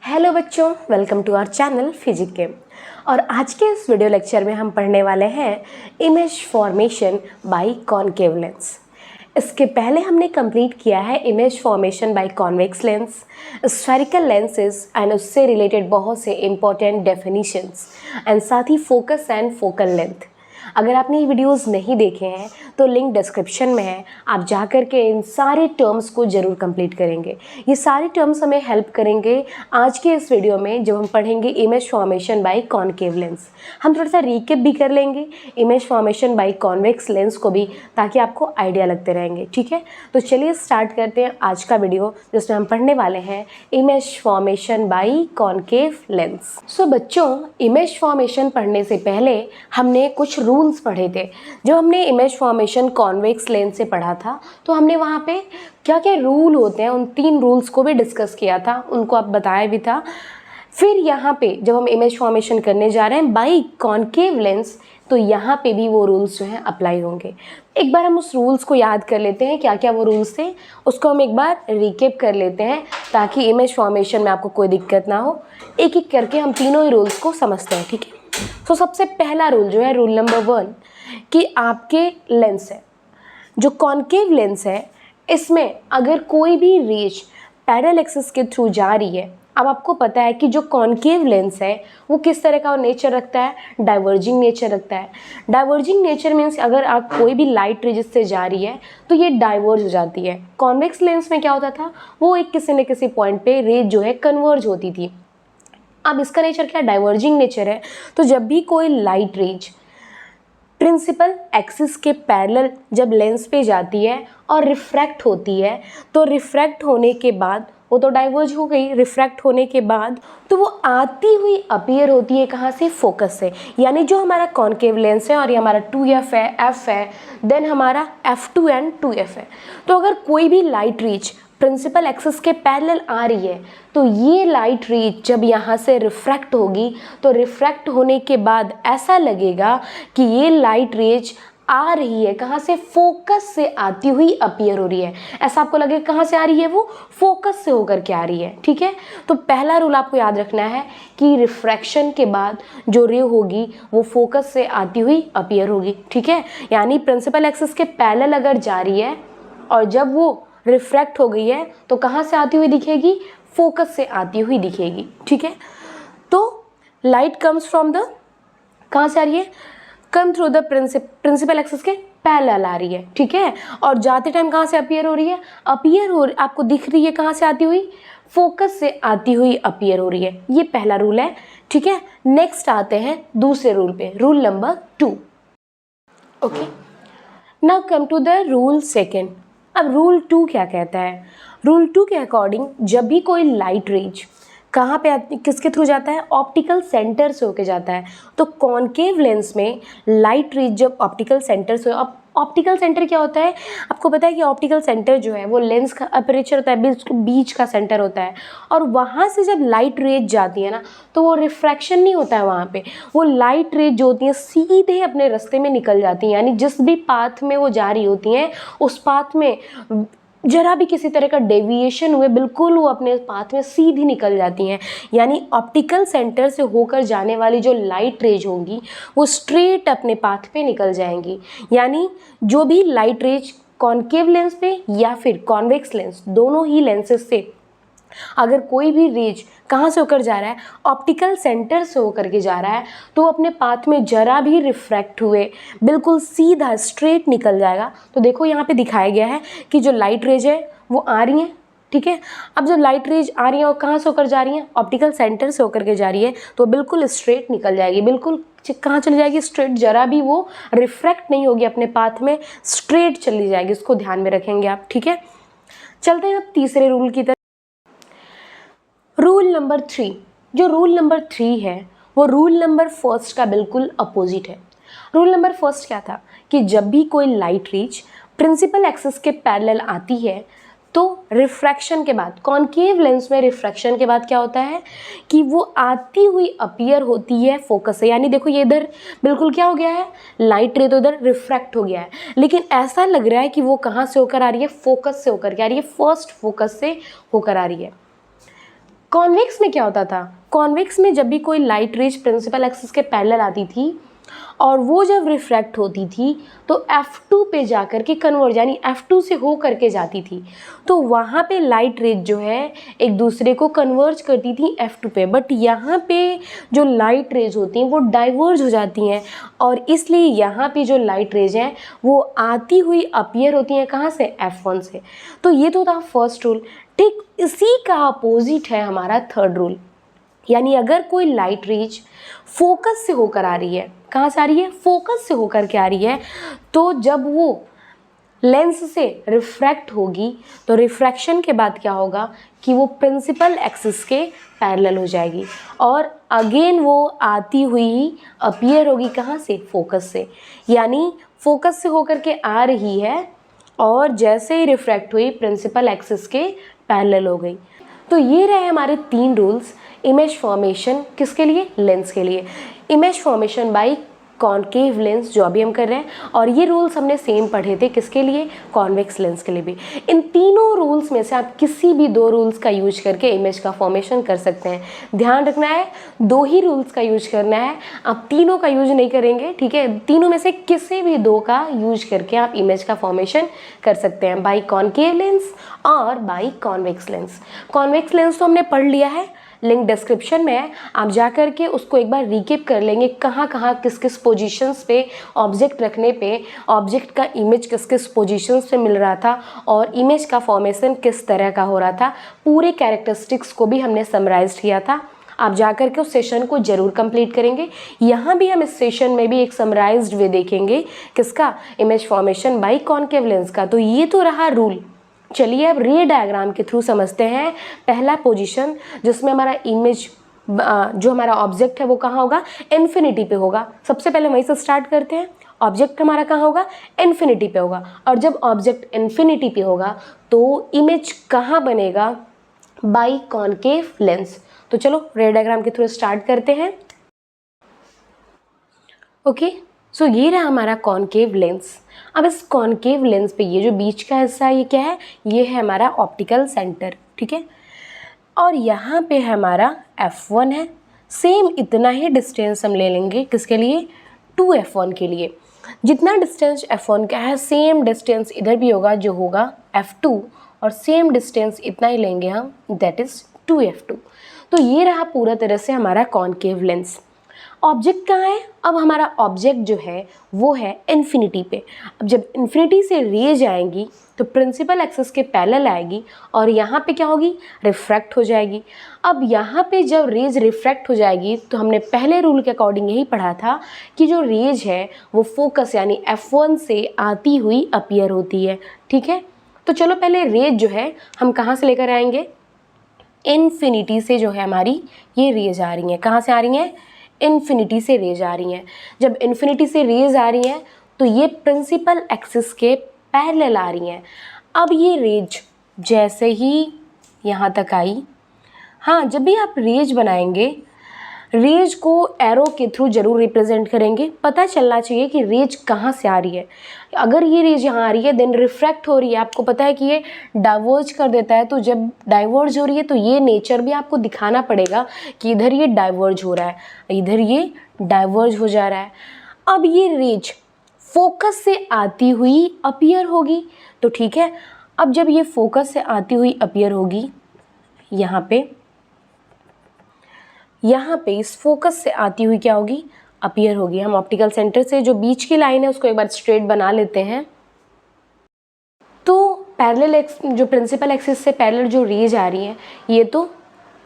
Hello बच्चों, welcome to our channel Physic Chem. और आज के इस वीडियो लेक्चर में हम पढ़ने वाले हैं image formation by concave lens. इसके पहले हमने कंप्लीट किया है image formation by convex lens, spherical lenses and उससे रिलेटेड बहुत से इंपॉर्टेंट डेफिनेशंस एंड साथ ही फोकस एंड फोकल लेंथ। अगर आपने ये वीडियोस नहीं देखे हैं तो लिंक डिस्क्रिप्शन में है, आप जा कर के इन सारे टर्म्स को ज़रूर कंप्लीट करेंगे। ये सारे टर्म्स हमें हेल्प करेंगे आज के इस वीडियो में जब हम पढ़ेंगे image formation by concave lens. हम थोड़ा सा रिकेप भी कर लेंगे image formation by convex lens को भी, ताकि आपको आइडिया लगते रहेंगे। ठीक है, तो चलिए स्टार्ट करते हैं आज का वीडियो जिसमें हम पढ़ने वाले हैं image formation by concave lens. So बच्चों, इमेज फॉर्मेशन पढ़ने से पहले हमने कुछ रूल्स पढ़े थे। जब हमने इमेज फॉर्मेशन कॉन्वेक्स लेंस से पढ़ा था तो हमने वहाँ पे क्या क्या रूल होते हैं उन 3 रूल्स को भी डिस्कस किया था, उनको आप बताया भी था। फिर यहाँ पे जब हम इमेज फॉर्मेशन करने जा रहे हैं बाय कॉनकेव लेंस तो यहाँ पे भी वो रूल्स जो हैं अप्लाई होंगे। एक बार हम उस रूल्स को याद कर लेते हैं, क्या क्या वो रूल्स थे उसको हम एक बार रिकेप कर लेते हैं ताकि इमेज फॉर्मेशन में आपको कोई दिक्कत ना हो। एक एक करके हम तीनों ही रूल्स को समझते हैं। ठीक है, तो सबसे पहला रूल जो है रूल नंबर 1 कि आपके लेंस है जो कॉनकेव लेंस है, इसमें अगर कोई भी रेज पैरेलल एक्सिस के थ्रू जा रही है। अब आपको पता है कि जो कॉनकेव लेंस है वो किस तरह का नेचर रखता है, डाइवर्जिंग नेचर रखता है। डाइवर्जिंग नेचर मीन्स अगर आप कोई भी लाइट रे जिससे जा रही है तो ये डाइवर्ज हो जाती है। कॉन्वेक्स लेंस में क्या होता था, वो एक किसी न किसी पॉइंट पे रेज जो है कन्वर्ज होती थी। अब इसका नेचर क्या, डाइवर्जिंग नेचर है। तो जब भी कोई लाइट रेज प्रिंसिपल एक्सिस के पैरेलल जब लेंस पे जाती है और रिफ्रैक्ट होती है तो रिफ्रैक्ट होने के बाद वो तो डाइवर्ज हो गई। रिफ्रैक्ट होने के बाद तो वो आती हुई अपीयर होती है कहाँ से, फोकस से। यानी जो हमारा कॉनकेव लेंस है और ये हमारा 2f है, f है, देन हमारा f2 एंड 2f है। तो अगर कोई भी लाइट रेज प्रिंसिपल एक्सिस के पैरेलल आ रही है तो ये लाइट रेज जब यहाँ से रिफ्रैक्ट होगी तो रिफ्रैक्ट होने के बाद ऐसा लगेगा कि ये लाइट रेज आ रही है कहाँ से, फोकस से आती हुई अपीयर हो रही है। ऐसा आपको लगेगा कहाँ से आ रही है, वो फोकस से होकर के आ रही है। ठीक है, तो पहला रूल आपको याद रखना है कि रिफ्रैक्शन के बाद जो रे होगी वो फोकस से आती हुई अपीयर होगी। ठीक है, यानी प्रिंसिपल एक्सिस के पैरेलल अगर जा रही है और जब वो रिफ्रैक्ट हो गई है तो कहाँ से आती हुई दिखेगी, फोकस से आती हुई दिखेगी। ठीक है, तो लाइट कम्स फ्रॉम द, कहाँ से आ रही है, come through the principal axis के पैरेलल आ रही है। ठीक है, और जाते टाइम कहाँ से अपीयर हो रही है, अपीयर हो आपको दिख रही है कहाँ से आती हुई, फोकस से आती हुई अपीयर हो रही है। ये पहला रूल है। ठीक है, नेक्स्ट आते हैं दूसरे रूल पे, rule number 2। Okay, now come to the rule 2। अब रूल 2 क्या कहता है, रूल 2 के अकॉर्डिंग जब भी कोई लाइट रेज कहाँ पे किसके थ्रू जाता है, ऑप्टिकल सेंटर से होके जाता है। तो कॉनकेव लेंस में लाइट रेज जब ऑप्टिकल सेंटर से, अब ऑप्टिकल सेंटर क्या होता है, आपको पता है कि ऑप्टिकल सेंटर जो है वो लेंस का अपर्चर होता है, बीच का सेंटर होता है। और वहाँ से जब लाइट रेज जाती है ना तो वो रिफ्रैक्शन नहीं होता है वहाँ पे, वो लाइट रेज जो होती हैं सीधे अपने रास्ते में निकल जाती हैं। यानी जिस भी पाथ में वो जा रही होती हैं उस पाथ में जरा भी किसी तरह का डेविएशन हुए बिल्कुल वो अपने पाथ में सीधी निकल जाती हैं। यानी ऑप्टिकल सेंटर से होकर जाने वाली जो लाइट रेज होंगी वो स्ट्रेट अपने पाथ पे निकल जाएंगी। यानी जो भी लाइट रेज कॉनकेव लेंस पे या फिर कॉन्वेक्स लेंस, दोनों ही लेंसेज से अगर कोई भी रेज कहाँ से होकर जा रहा है, ऑप्टिकल सेंटर से होकर के जा रहा है, तो अपने पाथ में जरा भी रिफ्रैक्ट हुए बिल्कुल सीधा स्ट्रेट निकल जाएगा। तो देखो यहाँ पे दिखाया गया है कि जो लाइट रेज है वो आ रही हैं। ठीक है, अब जो लाइट रेज आ रही है और कहाँ से होकर जा रही हैं, ऑप्टिकल सेंटर से होकर के जा रही है, तो बिल्कुल स्ट्रेट निकल जाएगी। बिल्कुल कहाँ चली जाएगी, स्ट्रेट, जरा भी वो रिफ्रैक्ट नहीं होगी अपने पाथ में, स्ट्रेट चली जाएगी। इसको ध्यान में रखेंगे आप। ठीक है, चलते हैं अब तीसरे रूल की तरफ। रूल नंबर 3, जो रूल नंबर 3 है वो रूल नंबर 1 का बिल्कुल अपोजिट है। रूल नंबर 1 क्या था कि जब भी कोई लाइट रेज प्रिंसिपल एक्सिस के पैरेलल आती है तो रिफ्रैक्शन के बाद, कॉनकेव लेंस में रिफ्रैक्शन के बाद क्या होता है कि वो आती हुई अपीयर होती है फोकस से। यानी देखो ये इधर बिल्कुल क्या हो गया है, लाइट रे तो इधर रिफ्रैक्ट हो गया है, लेकिन ऐसा लग रहा है कि वो कहाँ से होकर आ रही है, फोकस से होकर के आ रही है, फर्स्ट फोकस से होकर आ रही है। कॉन्वेक्स में क्या होता था, कॉन्वेक्स में जब भी कोई लाइट रेज प्रिंसिपल एक्सिस के पैरेलल आती थी और वो जब रिफ्रैक्ट होती थी तो F2 पे जाकर के कन्वर्ज यानी F2 से हो करके जाती थी, तो वहाँ पे लाइट रेज जो है एक दूसरे को कन्वर्ज करती थी F2 पे। बट यहाँ पे जो लाइट रेज होती हैं वो डाइवर्ज हो जाती हैं और इसलिए यहाँ पे जो लाइट रेज हैं वो आती हुई अपीयर होती हैं कहाँ से, F1 से। तो ये तो था फर्स्ट रूल। ठीक इसी का अपोजिट है हमारा थर्ड रूल, यानी अगर कोई लाइट रेज फोकस से होकर आ रही है, कहाँ से आ रही है, फोकस से होकर के आ रही है, तो जब वो लेंस से रिफ्रैक्ट होगी तो रिफ्रैक्शन के बाद क्या होगा कि वो प्रिंसिपल एक्सिस के पैरेलल हो जाएगी और अगेन वो आती हुई अपीयर होगी कहाँ से, फोकस से। यानी फोकस से होकर के आ रही है और जैसे ही रिफ्रैक्ट हुई प्रिंसिपल एक्सिस के पैरेलल हो गई। तो ये रहे हमारे 3 रूल्स इमेज फॉर्मेशन किसके लिए, लेंस के लिए, image formation by concave lens जो अभी हम कर रहे हैं। और ये रूल्स हमने सेम पढ़े थे किसके लिए, कॉन्वेक्स लेंस के लिए भी। इन तीनों रूल्स में से आप किसी भी 2 रूल्स का यूज करके इमेज का फॉर्मेशन कर सकते हैं। ध्यान रखना है 2 ही रूल्स का यूज करना है, आप तीनों का यूज नहीं करेंगे, ठीक है। तीनों में से किसी भी 2 का यूज करके आप इमेज का फॉर्मेशन कर सकते हैं, बाई कॉनकेव लेंस और by convex lens. Convex lens तो हमने पढ़ लिया है, लिंक डिस्क्रिप्शन में है, आप जा कर के उसको एक बार रिकेप कर लेंगे, कहाँ कहाँ किस किस पोजीशंस पे ऑब्जेक्ट रखने पे ऑब्जेक्ट का इमेज किस किस पोजीशंस पे मिल रहा था और इमेज का फॉर्मेशन किस तरह का हो रहा था। पूरे कैरेक्टरिस्टिक्स को भी हमने समराइज किया था, आप जाकर के उस सेशन को जरूर कंप्लीट करेंगे। यहाँ भी हम इस सेशन में भी एक समराइज्ड वे देखेंगे किसका, image formation by concave lens का। तो ये तो रहा रूल। चलिए अब रे डायग्राम के थ्रू समझते हैं पहला पोजीशन जिसमें हमारा इमेज जो हमारा ऑब्जेक्ट है वो कहाँ होगा, इन्फिनिटी पे होगा। सबसे पहले वहीं से स्टार्ट करते हैं, ऑब्जेक्ट हमारा कहाँ होगा, इन्फिनिटी पे होगा। और जब ऑब्जेक्ट इन्फिनिटी पे होगा तो इमेज कहाँ बनेगा, बाय कॉनकेव लेंस। तो चलो रे डायग्राम के थ्रू स्टार्ट करते हैं। ओके, सो ये रहा हमारा कॉनकेव लेंस। अब इस कॉनकेव लेंस पे ये जो बीच का हिस्सा है ये क्या है, ये है हमारा ऑप्टिकल सेंटर, ठीक है। और यहाँ पे हमारा F1 है, सेम इतना ही डिस्टेंस हम ले लेंगे किसके लिए, 2F1 के लिए। जितना डिस्टेंस F1 का है सेम डिस्टेंस इधर भी होगा जो होगा F2 और सेम डिस्टेंस इतना ही लेंगे हम, दैट इज़ 2F2। तो ये रहा पूरा तरह से हमारा कॉनकेव लेंस। ऑब्जेक्ट कहाँ है, अब हमारा ऑब्जेक्ट जो है वो है इन्फिनिटी पे। अब जब इन्फिनिटी से रेज आएंगी तो प्रिंसिपल एक्सिस के पैरेलल आएगी और यहाँ पे क्या होगी, रिफ्रैक्ट हो जाएगी। अब यहाँ पे जब रेज रिफ्रैक्ट हो जाएगी तो हमने पहले रूल के अकॉर्डिंग यही पढ़ा था कि जो रेज है वो फोकस यानी F1 से आती हुई अपीयर होती है, ठीक है। तो चलो पहले रेज जो है हम कहाँ से लेकर आएंगे, इन्फिनिटी से जो है हमारी ये रेज आ रही हैं, कहाँ से आ रही हैं, इन्फिनिटी से रेज आ रही हैं। जब इन्फिनिटी से रेज आ रही हैं तो ये प्रिंसिपल एक्सिस के पैरेलल आ रही हैं। अब ये रेज जैसे ही यहाँ तक आई, हाँ जब भी आप रेज बनाएंगे रेज को एरो के थ्रू जरूर रिप्रेजेंट करेंगे, पता चलना चाहिए कि रेज कहाँ से आ रही है। अगर ये रेज यहाँ आ रही है देन रिफ्रैक्ट हो रही है, आपको पता है कि ये डाइवर्ज कर देता है, तो जब डाइवर्ज हो रही है तो ये नेचर भी आपको दिखाना पड़ेगा कि इधर ये डाइवर्ज हो रहा है, इधर ये डाइवर्ज हो जा रहा है। अब ये रेज फोकस से आती हुई अपीयर होगी, तो ठीक है। अब जब ये फोकस से आती हुई अपीयर होगी यहाँ पे इस फोकस से आती हुई क्या होगी, अपीयर होगी। हम ऑप्टिकल सेंटर से जो बीच की लाइन है उसको एक बार स्ट्रेट बना लेते हैं। तो पैरेलल जो प्रिंसिपल एक्सिस से पैरेलल जो रेज आ रही हैं ये तो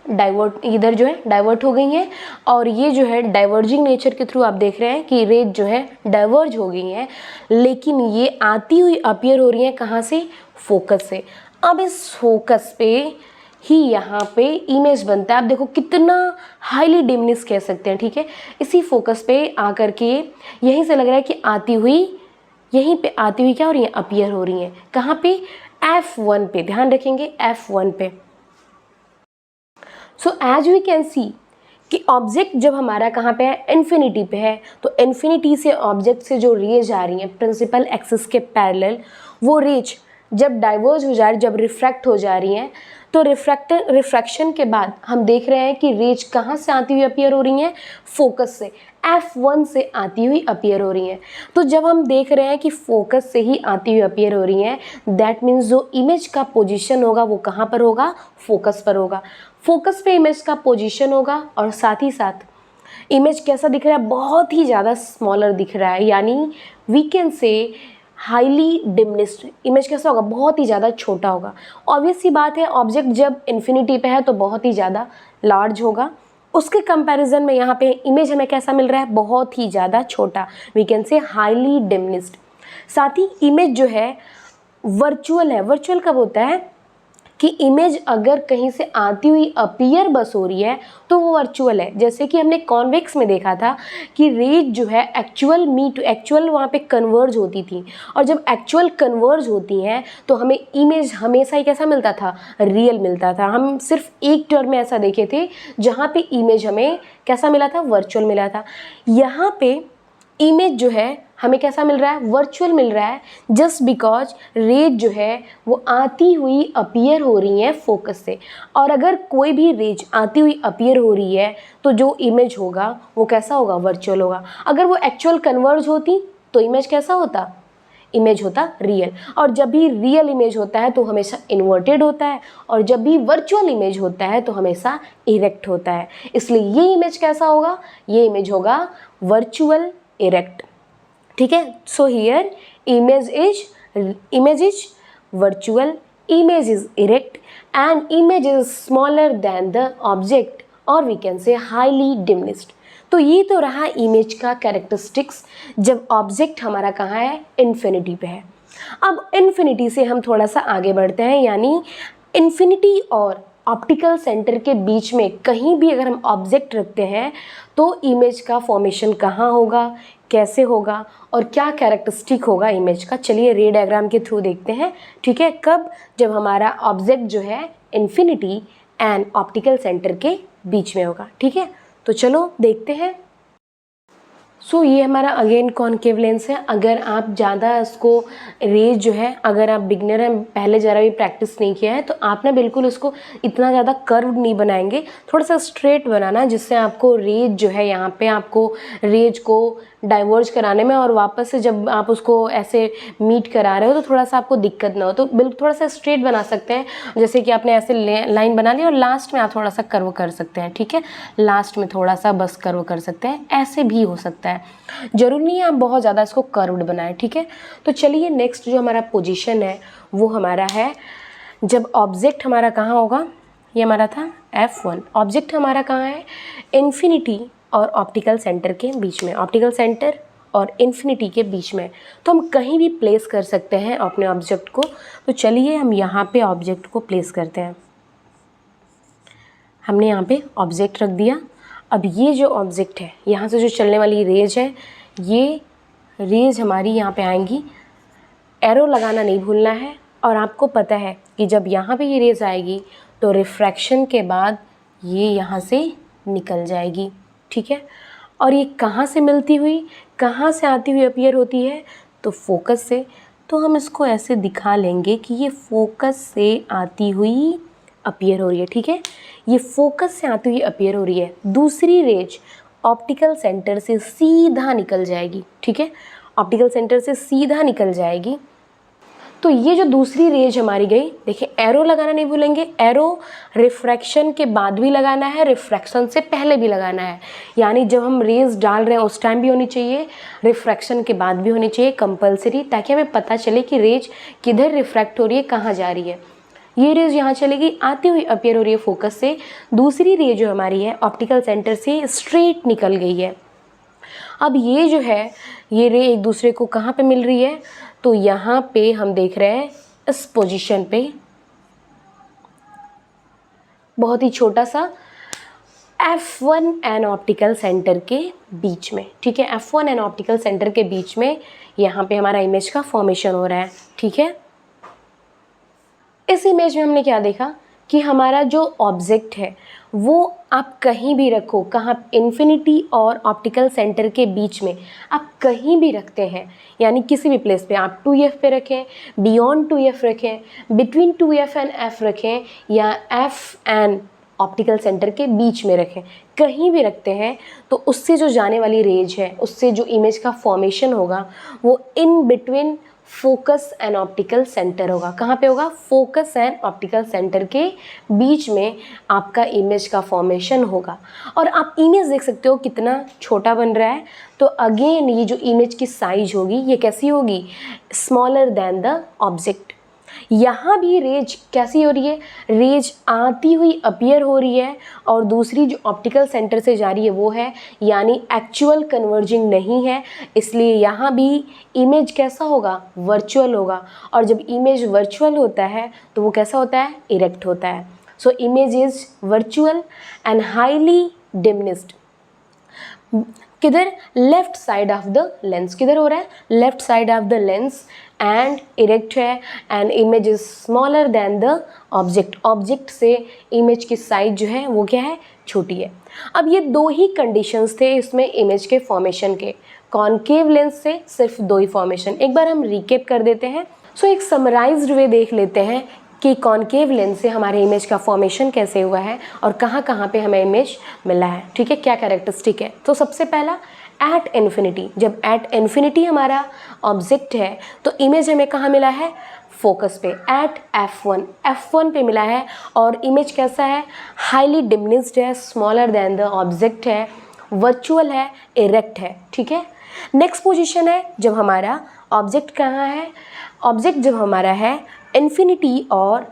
डाइवर्ट, इधर जो है डाइवर्ट हो गई हैं और ये जो है डाइवर्जिंग नेचर के थ्रू आप देख रहे हैं कि रेज जो है डाइवर्ज हो गई हैं, लेकिन ये आती हुई अपीयर हो रही हैं कहाँ से, फोकस से। अब इस फोकस पे ही यहाँ पे इमेज बनता है। आप देखो कितना हाईली डिमनिस कह सकते हैं, ठीक है। इसी फोकस पे आकर के यहीं से लग रहा है कि आती हुई, यहीं पे आती हुई क्या हो रही है, अपीयर हो रही हैं, कहाँ पे, F1 पे। ध्यान रखेंगे F1 पे। So as we can see कि ऑब्जेक्ट जब हमारा कहाँ पे है, इन्फिनिटी पे है, तो इन्फिनिटी से ऑब्जेक्ट से जो रेज आ रही हैं प्रिंसिपल एक्सिस के पैरेलल, वो रेज जब डाइवर्ज हो जा रही, जब रिफ्रैक्ट हो जा रही हैं तो रिफ्रैक्शन के बाद हम देख रहे हैं कि रेज कहाँ से आती हुई अपीयर हो रही हैं, फोकस से, F1 से आती हुई अपीयर हो रही हैं। तो जब हम देख रहे हैं कि फोकस से ही आती हुई अपीयर हो रही हैं, दैट मीन्स जो इमेज का पोजीशन होगा वो कहाँ पर होगा, फोकस पर होगा। फोकस पे इमेज का पोजीशन होगा और साथ ही साथ इमेज कैसा दिख रहा है, बहुत ही ज़्यादा स्मॉलर दिख रहा है, यानी we can say highly diminished. Image कैसा होगा, बहुत ही ज़्यादा छोटा होगा। ऑब्वियस सी बात है, ऑब्जेक्ट जब इन्फिनिटी पे है तो बहुत ही ज़्यादा लार्ज होगा। उसके कंपैरिजन में यहाँ पे इमेज हमें कैसा मिल रहा है, बहुत ही ज़्यादा छोटा, we can say highly diminished. साथ ही इमेज जो है वर्चुअल है। वर्चुअल कब होता है कि इमेज अगर कहीं से आती हुई अपीयर बस हो रही है तो वो वर्चुअल है। जैसे कि हमने कॉन्वेक्स में देखा था कि रेज जो है एक्चुअल टू एक्चुअल वहाँ पे कन्वर्ज होती थी, और जब एक्चुअल कन्वर्ज होती हैं तो हमें इमेज हमेशा ही कैसा मिलता था, रियल मिलता था। हम सिर्फ एक टर्म में ऐसा देखे थे जहाँ पे इमेज हमें कैसा मिला था, वर्चुअल मिला था। यहाँ पे इमेज जो है हमें कैसा मिल रहा है, वर्चुअल मिल रहा है, जस्ट बिकॉज रेज जो है वो आती हुई अपीयर हो रही है फोकस से। और अगर कोई भी रेज आती हुई अपीयर हो रही है तो जो इमेज होगा वो कैसा होगा, वर्चुअल होगा। अगर वो एक्चुअल कन्वर्ज होती तो इमेज कैसा होता, इमेज होता रियल। और जब भी रियल इमेज होता है तो हमेशा इन्वर्टेड होता है, और जब भी वर्चुअल इमेज होता है तो हमेशा इरेक्ट होता है। इसलिए ये इमेज कैसा होगा, ये इमेज होगा वर्चुअल इरेक्ट। ठीक है, so here image is virtual, image is erect, and image is smaller than the object, or we can say highly diminished। तो ये तो रहा इमेज का कैरेक्टरिस्टिक्स जब ऑब्जेक्ट हमारा कहाँ है, इन्फिनिटी पे है। अब इन्फिनिटी से हम थोड़ा सा आगे बढ़ते हैं, यानी इन्फिनिटी और ऑप्टिकल सेंटर के बीच में कहीं भी अगर हम ऑब्जेक्ट रखते हैं तो इमेज का फॉर्मेशन कहाँ होगा, कैसे होगा, और क्या कैरेक्टरिस्टिक होगा इमेज का। चलिए रे डायग्राम के थ्रू देखते हैं। ठीक है, कब, जब हमारा ऑब्जेक्ट जो है इन्फिनिटी एंड ऑप्टिकल सेंटर के बीच में होगा। ठीक है, तो चलो देखते हैं। सो ये हमारा अगेन कॉनकेव लेंस है। अगर आप ज़्यादा इसको रेज जो है, अगर आप बिगनर हैं, पहले ज़रा भी प्रैक्टिस नहीं किया है, तो आप ना बिल्कुल उसको इतना ज़्यादा कर्व नहीं बनाएंगे, थोड़ा सा स्ट्रेट बनाना, जिससे आपको रेज जो है यहाँ पे आपको रेज को डाइवर्ज कराने में और वापस से जब आप उसको ऐसे मीट करा रहे हो तो थोड़ा सा आपको दिक्कत ना हो। तो बिल्कुल थोड़ा सा स्ट्रेट बना सकते हैं, जैसे कि आपने ऐसे लाइन बना ली और लास्ट में आप थोड़ा सा कर्व कर सकते हैं। ठीक है, लास्ट में थोड़ा सा बस कर्व कर सकते हैं, ऐसे भी हो सकता है, जरूरी नहीं है आप बहुत ज़्यादा इसको कर्व्ड बनाएं। ठीक है, तो चलिए नेक्स्ट जो हमारा पोजीशन है वो हमारा है जब ऑब्जेक्ट हमारा कहाँ होगा, ये हमारा था F1। ऑब्जेक्ट हमारा कहाँ है, इन्फिनिटी और ऑप्टिकल सेंटर के बीच में, ऑप्टिकल सेंटर और इन्फिनिटी के बीच में। तो हम कहीं भी प्लेस कर सकते हैं अपने ऑब्जेक्ट को। तो चलिए हम यहाँ पे ऑब्जेक्ट को प्लेस करते हैं। हमने यहाँ पे ऑब्जेक्ट रख दिया। अब ये जो ऑब्जेक्ट है, यहाँ से जो चलने वाली रेज है, ये रेज हमारी यहाँ पे आएंगी। एरो लगाना नहीं भूलना है, और आपको पता है कि जब यहाँ पे ये रेज आएगी तो रिफ्रैक्शन के बाद ये यहाँ से निकल जाएगी। ठीक है, और ये कहाँ से मिलती हुई, कहाँ से आती हुई अपीयर होती है, तो फोकस से। तो हम इसको ऐसे दिखा लेंगे कि ये फोकस से आती हुई अपीयर हो रही है। ठीक है, ये फोकस से आती हुई अपीयर हो रही है। दूसरी रेज ऑप्टिकल सेंटर से सीधा निकल जाएगी। ठीक है, ऑप्टिकल सेंटर से सीधा निकल जाएगी। तो ये जो दूसरी रेज हमारी गई, देखिए एरो लगाना नहीं भूलेंगे। एरो रिफ्रैक्शन के बाद भी लगाना है, रिफ्रैक्शन से पहले भी लगाना है, यानी जब हम रेज डाल रहे हैं उस टाइम भी होनी चाहिए, रिफ्रैक्शन के बाद भी होनी चाहिए कंपलसरी, ताकि हमें पता चले कि रेज किधर रिफ्रैक्ट हो रही है, कहाँ जा रही है। ये रेज यहाँ चलेगी, आती हुई अपीयर हो रही है फोकस से। दूसरी रेज जो हमारी है ऑप्टिकल सेंटर से स्ट्रेट निकल गई है। अब ये जो है ये रे एक दूसरे को कहाँ पे मिल रही है, तो यहाँ पे हम देख रहे हैं इस पोजीशन पे बहुत ही छोटा सा F1 एंड ऑप्टिकल सेंटर के बीच में। ठीक है, F1 एंड ऑप्टिकल सेंटर के बीच में यहाँ पे हमारा इमेज का फॉर्मेशन हो रहा है। ठीक है, इस इमेज में हमने क्या देखा कि हमारा जो ऑब्जेक्ट है वो आप कहीं भी रखो, कहाँ, इन्फिनिटी और ऑप्टिकल सेंटर के बीच में आप कहीं भी रखते हैं, यानी किसी भी प्लेस पे आप 2f पे रखें, बियॉन्ड 2f रखें, बिटवीन 2f एंड f रखें, या f एंड ऑप्टिकल सेंटर के बीच में रखें, कहीं भी रखते हैं तो उससे जो जाने वाली रेज है, उससे जो इमेज का फॉर्मेशन होगा वो in between focus and optical centre होगा। कहाँ पे होगा? फोकस एंड ऑप्टिकल सेंटर के बीच में आपका इमेज का फॉर्मेशन होगा। और आप इमेज देख सकते हो कितना छोटा बन रहा है। तो अगेन ये जो इमेज की साइज होगी ये कैसी होगी? Smaller than the object. यहाँ भी रेज कैसी हो रही है? रेज आती हुई अपीयर हो रही है, और दूसरी जो ऑप्टिकल सेंटर से जा रही है वो है, यानी एक्चुअल कन्वर्जिंग नहीं है, इसलिए यहाँ भी इमेज कैसा होगा? वर्चुअल होगा। और जब इमेज वर्चुअल होता है तो वो कैसा होता है? इरेक्ट होता है। So image is virtual and highly diminished. किधर? Left side of the lens. किधर हो रहा है? Left side of the lens, and erect है, and image is smaller than the object. Object से इमेज की साइज जो है वो क्या है? छोटी है। अब ये दो ही कंडीशंस थे इसमें इमेज के फॉर्मेशन के। कॉनकेव लेंस से सिर्फ दो ही फॉर्मेशन। एक बार हम रिकेप कर देते हैं। सो एक समराइज्ड वे देख लेते हैं कि कॉनकेव लेंस से हमारे इमेज का फॉर्मेशन कैसे हुआ है और कहाँ कहाँ पे हमें इमेज मिला है। ठीक है, क्या कैरेक्टरिस्टिक है? तो सबसे पहला एट इन्फिनिटी। जब एट इन्फिनिटी हमारा ऑब्जेक्ट है तो इमेज हमें कहाँ मिला है? फोकस पे, एट f1 पे मिला है। और इमेज कैसा है? हाईली डिमिनिश्ड है, स्मॉलर देन द ऑब्जेक्ट है, वर्चुअल है, इरेक्ट है। ठीक है। नेक्स्ट पोजीशन है जब हमारा ऑब्जेक्ट कहाँ है? ऑब्जेक्ट जब हमारा है इन्फिनिटी और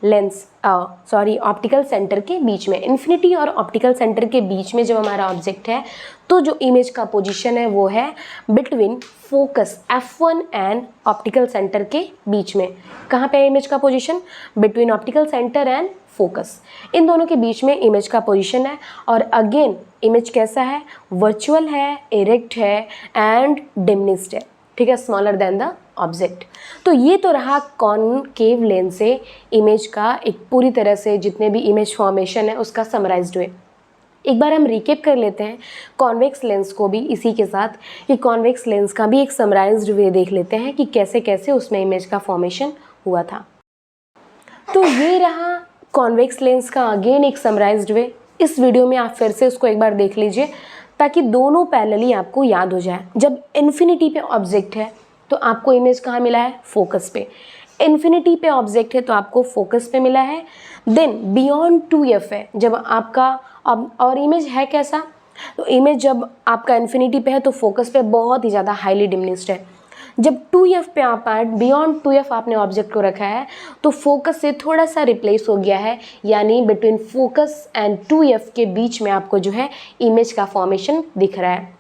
लेंस ऑप्टिकल सेंटर के बीच में। इन्फिनिटी और ऑप्टिकल सेंटर के बीच में जब हमारा ऑब्जेक्ट है तो जो इमेज का पोजीशन है वो है between focus f1 and optical centre के बीच में। कहाँ पे है इमेज का position? Between optical centre and focus, इन दोनों के बीच में इमेज का पोजीशन है। और अगेन इमेज कैसा है? वर्चुअल है, इरेक्ट है एंड डिमिनिश्ड है। ठीक है, स्मॉलर देन द ऑब्जेक्ट। तो ये तो रहा कॉनकेव लेंस से इमेज का एक पूरी तरह से जितने भी इमेज फॉर्मेशन है उसका समराइज्ड वे। एक बार हम रिकेप कर लेते हैं कॉन्वेक्स लेंस को भी इसी के साथ, कि कॉन्वेक्स लेंस का भी एक समराइज्ड वे देख लेते हैं कि कैसे कैसे उसमें इमेज का फॉर्मेशन हुआ था। तो ये रहा कॉन्वेक्स लेंस का अगेन एक समराइज्ड वे। इस वीडियो में आप फिर से उसको एक बार देख लीजिए ताकि दोनों पैरेलली आपको याद हो जाए। जब इन्फिनिटी पे ऑब्जेक्ट है तो आपको इमेज कहाँ मिला है? फोकस पे। इन्फिनिटी पे ऑब्जेक्ट है तो आपको फोकस पे मिला है। देन बियॉन्ड 2f है जब आपका और इमेज है कैसा? तो इमेज जब आपका इन्फिनिटी पे है तो फोकस पे बहुत ही ज़्यादा हाईली डिमिनिश्ड है। जब 2f पे आप बियॉन्ड 2f आपने ऑब्जेक्ट को रखा है तो फोकस से थोड़ा सा रिप्लेस हो गया है, यानी बिटवीन फोकस एंड 2f के बीच में आपको जो है इमेज का फॉर्मेशन दिख रहा है।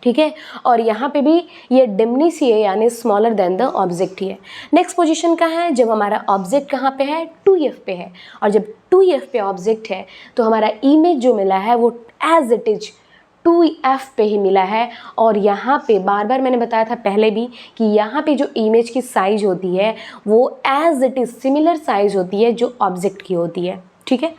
ठीक है, और यहाँ पे भी ये डिमिनिश ही है, यानी स्मॉलर देन द ऑब्जेक्ट ही है। नेक्स्ट पोजीशन कहाँ है? जब हमारा ऑब्जेक्ट कहाँ पे है? 2f पे है। और जब 2f पे ऑब्जेक्ट है तो हमारा इमेज जो मिला है वो एज इट इज 2f पे ही मिला है। और यहाँ पे बार बार मैंने बताया था पहले भी कि यहाँ पे जो इमेज की साइज होती है वो as it is similar size होती है जो ऑब्जेक्ट की होती है। ठीक है,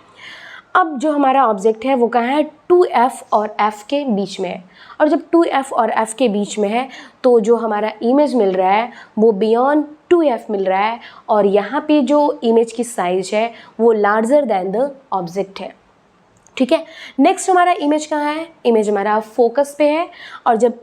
अब जो हमारा ऑब्जेक्ट है वो कहाँ है? 2f और f के बीच में है। और जब 2f और f के बीच में है तो जो हमारा इमेज मिल रहा है वो बियॉन्ड 2f मिल रहा है। और यहाँ पे जो इमेज की साइज है वो लार्जर देन द ऑब्जेक्ट है। ठीक है, नेक्स्ट हमारा इमेज कहाँ है? इमेज हमारा फोकस पे है। और जब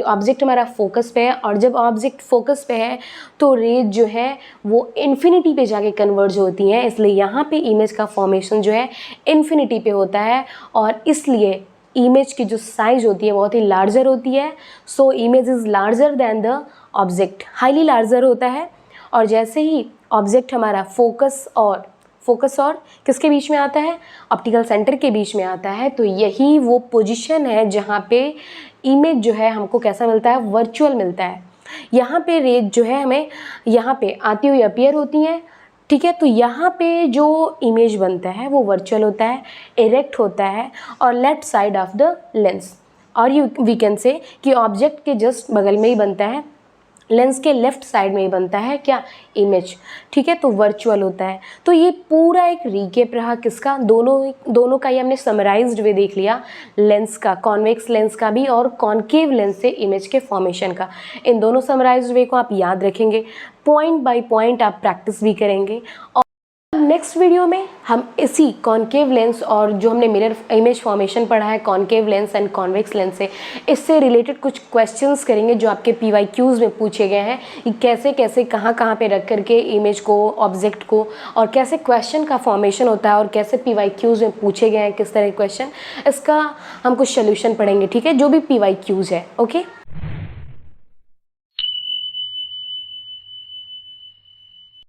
ऑब्जेक्ट हमारा फोकस पे है, और जब ऑब्जेक्ट फोकस पे है तो रेज जो है वो इन्फिनिटी पे जाके कन्वर्ज होती हैं, इसलिए यहाँ पे इमेज का फॉर्मेशन जो है इन्फिनिटी पे होता है। और इसलिए इमेज की जो साइज होती है बहुत ही लार्जर होती है। So image is larger than the object, highly larger होता है। और जैसे ही ऑब्जेक्ट हमारा फोकस और किसके बीच में आता है? ऑप्टिकल सेंटर के बीच में आता है। तो यही वो पोजीशन है जहाँ पे इमेज जो है हमको कैसा मिलता है? वर्चुअल मिलता है। यहाँ पे रेज जो है हमें यहाँ पे आती हुई अपीयर होती हैं। ठीक है, तो यहाँ पे जो इमेज बनता है वो वर्चुअल होता है, इरेक्ट होता है और left side of the lens. और वी कैन से कि ऑब्जेक्ट के जस्ट बगल में ही बनता है लेंस के लेफ्ट साइड में ही बनता है क्या, इमेज, ठीक है, तो वर्चुअल होता है। तो ये पूरा एक रीकेप रहा किसका, दोनों का ही हमने समराइज्ड वे देख लिया, लेंस का, कॉन्वेक्स लेंस का भी और कॉन्केव लेंस से इमेज के फॉर्मेशन का। इन दोनों समराइज्ड वे को आप याद रखेंगे, पॉइंट बाय पॉइंट आप प्रैक्टिस भी करेंगे। और नेक्स्ट वीडियो में हम इसी कॉन्केव लेंस और जो हमने मिरर इमेज फॉर्मेशन पढ़ा है concave lens and convex lens से, इससे रिलेटेड कुछ क्वेश्चंस करेंगे जो आपके PYQs में पूछे गए हैं कि कैसे कैसे कहाँ कहाँ पे रख करके इमेज को, ऑब्जेक्ट को, और कैसे क्वेश्चन का फॉर्मेशन होता है और कैसे PYQs में पूछे गए हैं किस तरह के क्वेश्चन, इसका हम कुछ सोल्यूशन पढ़ेंगे, ठीक है, जो भी PYQs है। ओके।